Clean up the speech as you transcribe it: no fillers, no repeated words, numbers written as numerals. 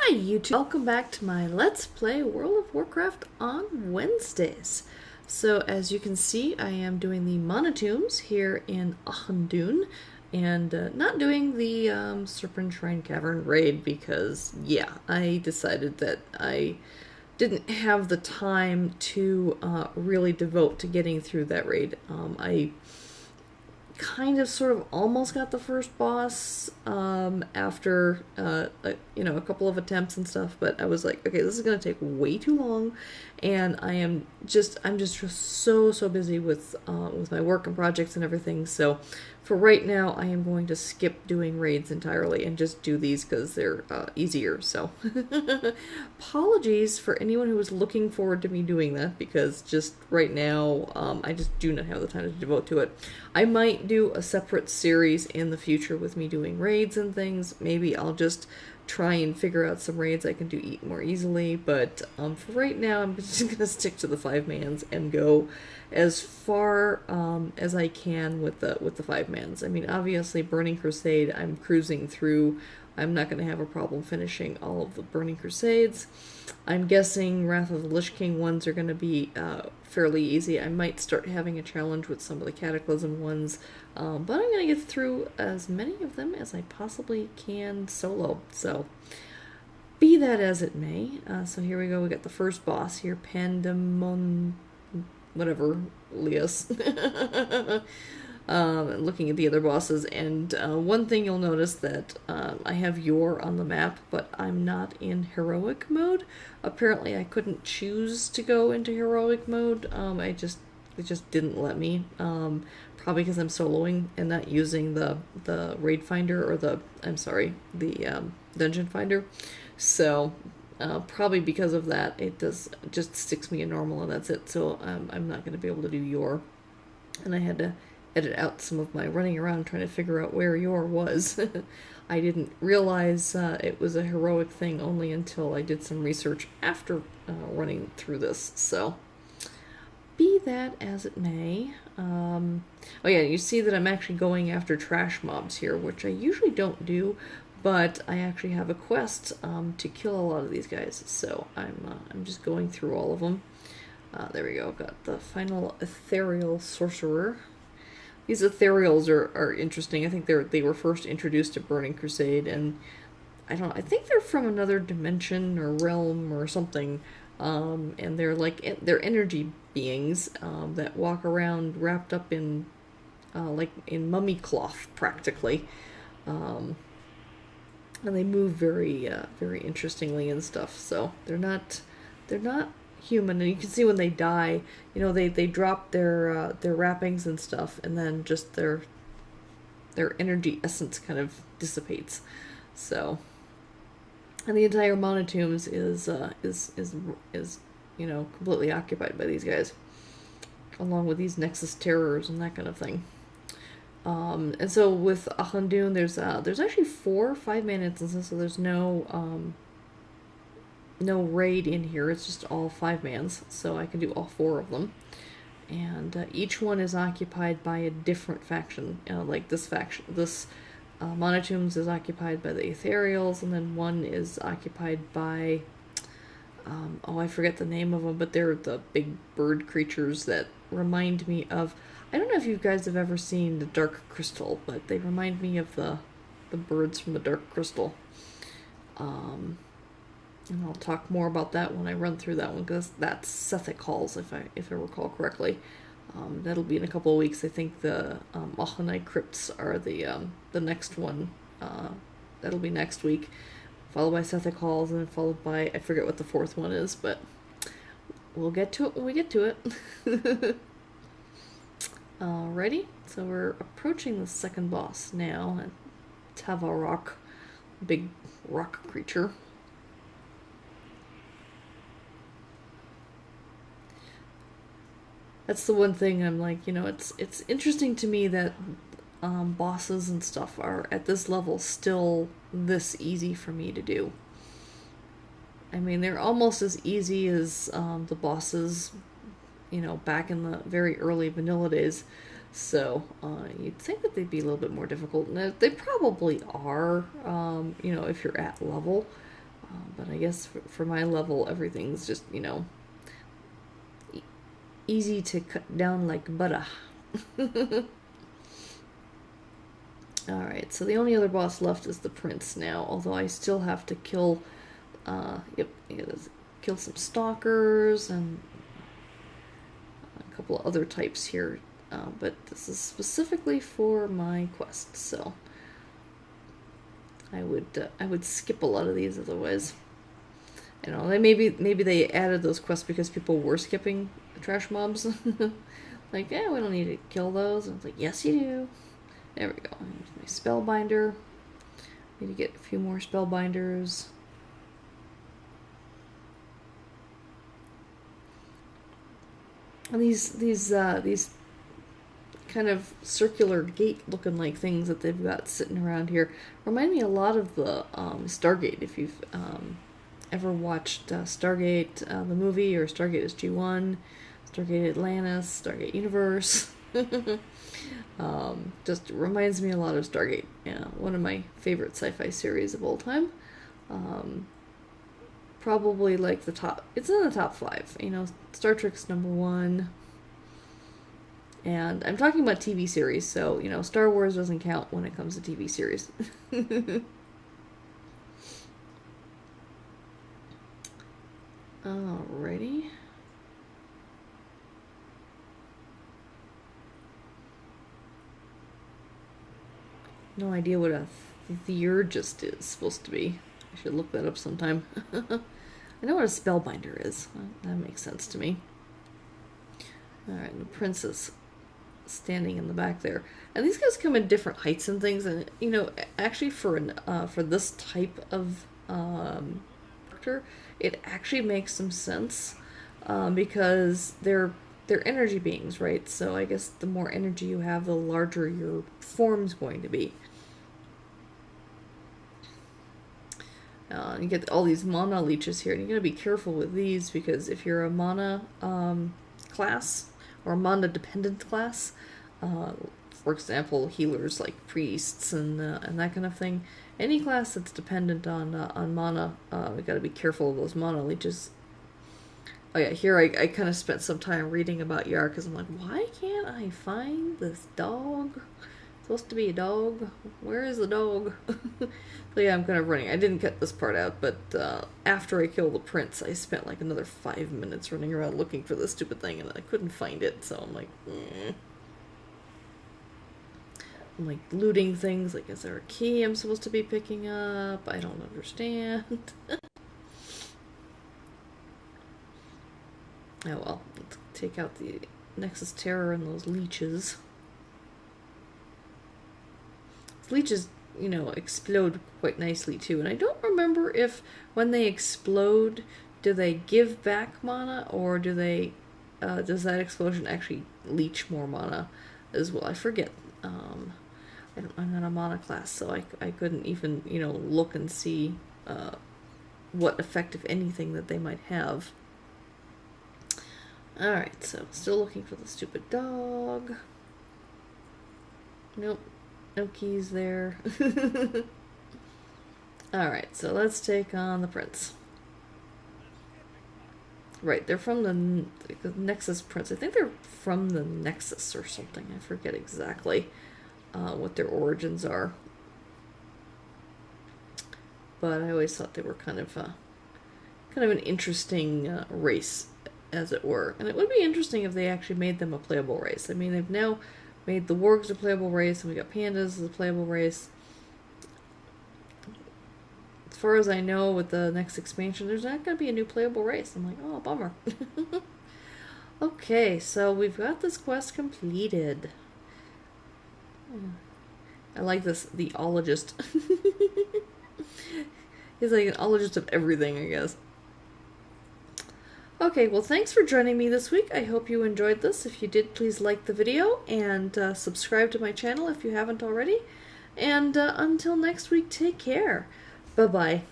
Hi YouTube! Welcome back to my Let's Play World of Warcraft on Wednesdays. So as you can see, I am doing the Monotombs here in Auchindoun, and not doing the Serpent Shrine Cavern raid because, yeah, I decided that I didn't have the time to really devote to getting through that raid. I kind of sort of almost got the first boss after a couple of attempts and stuff, but I was like, okay, this is gonna take way too long, and I'm just so busy with my work and projects and everything. So for right now, I am going to skip doing raids entirely and just do these because they're easier. So apologies for anyone who was looking forward to me doing that, because just right now I just do not have the time to devote to it. I might do a separate series in the future with me doing raids and things. Maybe I'll just try and figure out some raids I can do more easily, but for right now I'm just gonna stick to the 5-mans and go as far as I can with the 5-mans. I mean, obviously Burning Crusade I'm cruising through. I'm not going to have a problem finishing all of the Burning Crusades. I'm guessing Wrath of the Lich King ones are going to be fairly easy. I might start having a challenge with some of the Cataclysm ones, but I'm going to get through as many of them as I possibly can solo. So, be that as it may. So here we go. We got the first boss here, Pandemon, whatever, Lias. Looking at the other bosses, and one thing you'll notice that I have Yor on the map, but I'm not in heroic mode. Apparently I couldn't choose to go into heroic mode. It just didn't let me. Probably because I'm soloing and not using the raid finder, or the dungeon finder. So probably because of that, it just sticks me in normal, and that's it. So I'm not going to be able to do Yor, and I had to edit out some of my running around trying to figure out where Yor was. I didn't realize it was a heroic thing only until I did some research after running through this. So, be that as it may. Oh yeah, you see that I'm actually going after trash mobs here, which I usually don't do, but I actually have a quest to kill a lot of these guys. So I'm just going through all of them. There we go. Got the final Ethereal Sorcerer. These Ethereals are interesting. I think they were first introduced to Burning Crusade, and I think they're from another dimension or realm or something, and they're energy beings that walk around wrapped up in like in mummy cloth practically, and they move very interestingly and stuff. So they're not human, and you can see when they die, you know, they drop their wrappings and stuff, and then just their energy essence kind of dissipates. So, and the entire Monotombs is completely occupied by these guys, along with these Nexus Terrors and that kind of thing. And so with Auchindoun, there's actually 4 5-man instances, so there's no raid in here. It's just all 5-mans, so I can do all 4 of them, and each one is occupied by a different faction. Like this Monotombs is occupied by the Ethereals, and then one is occupied by I forget the name of them, but they're the big bird creatures that remind me of, I don't know if you guys have ever seen the Dark Crystal, but they remind me of the birds from the Dark Crystal. And I'll talk more about that when I run through that one, because that's Sethic Halls, if I recall correctly. That'll be in a couple of weeks. I think the Auchindoun Crypts are the next one. That'll be next week, followed by Sethic Halls, and then followed by, I forget what the 4th one is, but we'll get to it when we get to it. Alrighty, so we're approaching the second boss now, Tavarok, big rock creature. That's the one thing I'm like, it's interesting to me that bosses and stuff are at this level still this easy for me to do. I mean, they're almost as easy as the bosses, back in the very early vanilla days. So you'd think that they'd be a little bit more difficult, and they probably are, if you're at level. But I guess for my level, everything's just, you know, easy to cut down like butter. Alright, so the only other boss left is the prince now, although I still have to kill, kill some stalkers and a couple of other types here, but this is specifically for my quest, so I would skip a lot of these otherwise. You know, maybe they added those quests because people were skipping the trash mobs. Like, yeah, we don't need to kill those. And it's like, yes, you do. There we go. Here's my spellbinder. Need to get a few more spellbinders. And these kind of circular gate-looking like things that they've got sitting around here remind me a lot of the Stargate. If you've ever watched Stargate, the movie, or Stargate SG-1, Stargate Atlantis, Stargate Universe. Just reminds me a lot of Stargate. Yeah, one of my favorite sci-fi series of all time. Probably like the top, it's in the top 5. You know, Star Trek's #1. And I'm talking about TV series, so, you know, Star Wars doesn't count when it comes to TV series. Alrighty. No idea what a theurgist is supposed to be. I should look that up sometime. I know what a spellbinder is. That makes sense to me. Alright, the princess standing in the back there. And these guys come in different heights and things, and, you know, actually for this type of character, it actually makes some sense, because they're energy beings, right? So I guess the more energy you have, the larger your form's going to be. You get all these mana leeches here, and you gotta be careful with these, because if you're a mana class, or a mana dependent class, for example, healers like priests and that kind of thing, any class that's dependent on mana, we gotta be careful of those mana leeches. Oh yeah, here I kind of spent some time reading about Yar, because I'm like, why can't I find this dog? It's supposed to be a dog. Where is the dog? So yeah, I'm kind of running. I didn't cut this part out, but after I killed the prince, I spent like another 5 minutes running around looking for this stupid thing, and I couldn't find it, so I'm like, I'm like looting things, like, is there a key I'm supposed to be picking up? I don't understand. Oh well, let's take out the Nexus Terror and those leeches. These leeches, you know, explode quite nicely too. And I don't remember if when they explode, do they give back mana, or do they, does that explosion actually leech more mana as well? I forget. I'm not a mana class, so I couldn't even, you know, look and see what effect, if anything, that they might have. Alright, so still looking for the stupid dog. Nope, no keys there. Alright, so let's take on the prince. Right, they're from the Nexus Prince. I think they're from the Nexus or something. I forget exactly what their origins are. But I always thought they were kind of an interesting race, as it were. And it would be interesting if they actually made them a playable race. I mean, they've now made the wargs a playable race, and we got pandas as a playable race. As far as I know, with the next expansion, there's not going to be a new playable race. I'm like, oh, bummer. Okay, so we've got this quest completed. I like this, the ologist. He's like an ologist of everything, I guess. Okay, well, thanks for joining me this week. I hope you enjoyed this. If you did, please like the video and subscribe to my channel if you haven't already. And until next week, take care. Bye-bye.